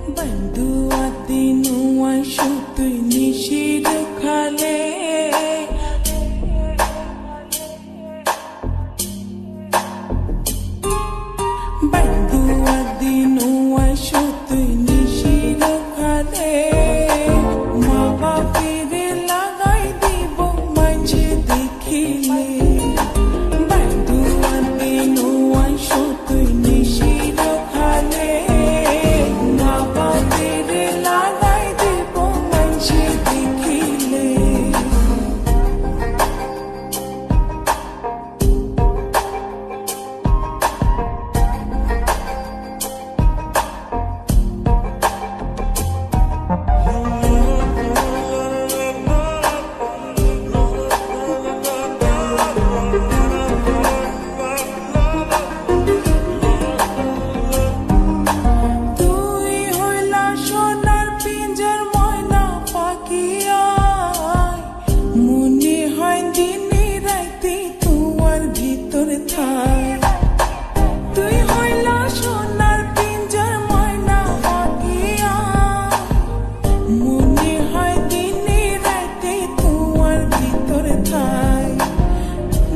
বন্ধুয়াতি নুয়াই সুতুই নিশির খালে বন্ধুয়াতি নুয়াই সুতুই নিশির খালে মা বাপেরে লাগাই দিব মাঝে দেখিলে বন্ধুয়াতি নুয়াই সুতুই নিশির খালে তুই হইলা সোনার পিঞ্জর ময়না পাখিয়া মনে হয় দিনে রাতে তোমার ভিতরে থাই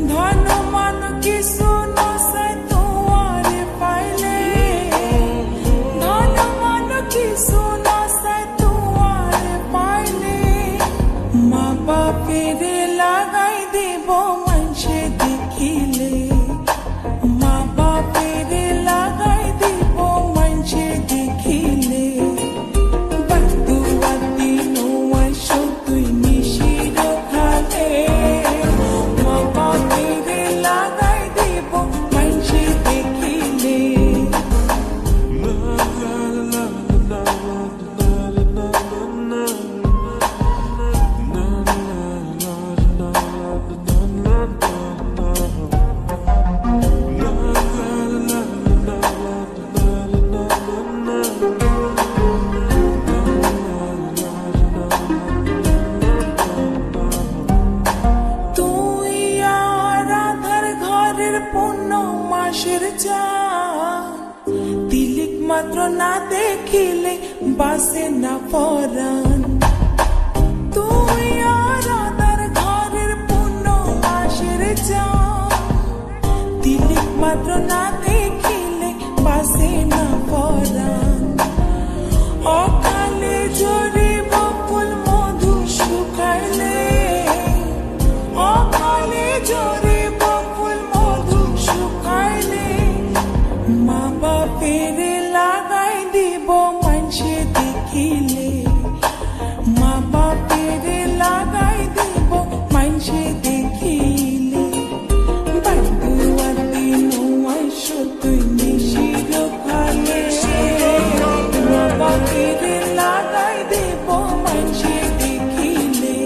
ধন মান কিছু নসাই তোমারে পাইলে ধন মান কিছু নসাই তোমারে পাইলে মা বাপেরে লাগাই দেব মানুষে দেখিলে তিলিক মাত্র না দেখিলে বাসে না পরাণ তুই আর আদার ঘরের পূর্ণ মাসের চান তিলিক মাত্র না দেখিলে বাসে না পরাণ অকালে জোরে বকুল মধু শুকাইলে অকালে জোরে মা বাপেরে লাগাই দিব মানুষে দেখিলে মা বাপেরে লাগাই দিব মানুষে দেখিলে বন্ধুয়াতি নুয়াই সুতুই নিশির খালে মা বাপেরে লাগাই দিব মানুষে দেখিলে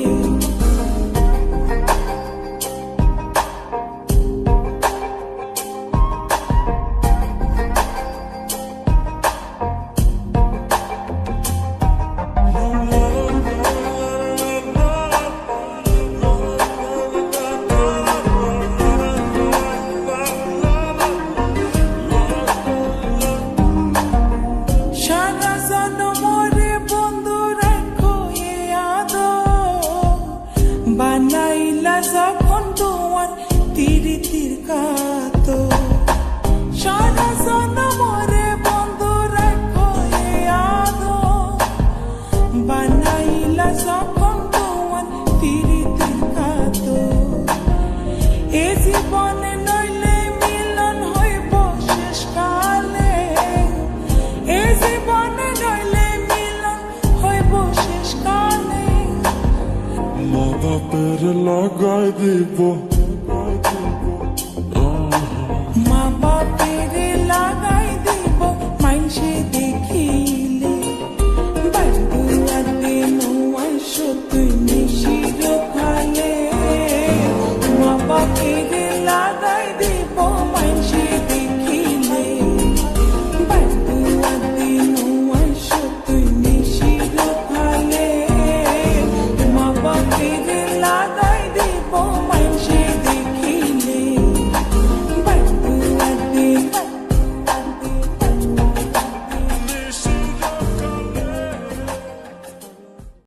বানাইলা যখন তোমার তিরিতির কাতো সারা জনমরে বন্ধু রাখো আদো বানাইলা যখন তোমার তিরিতির কাতো এ জীবনে নইলে মিলন হইব শেষ কালে এ জীবনে নইলে মিলন হইব শেষ কালে মা বাপের লাগাই দিব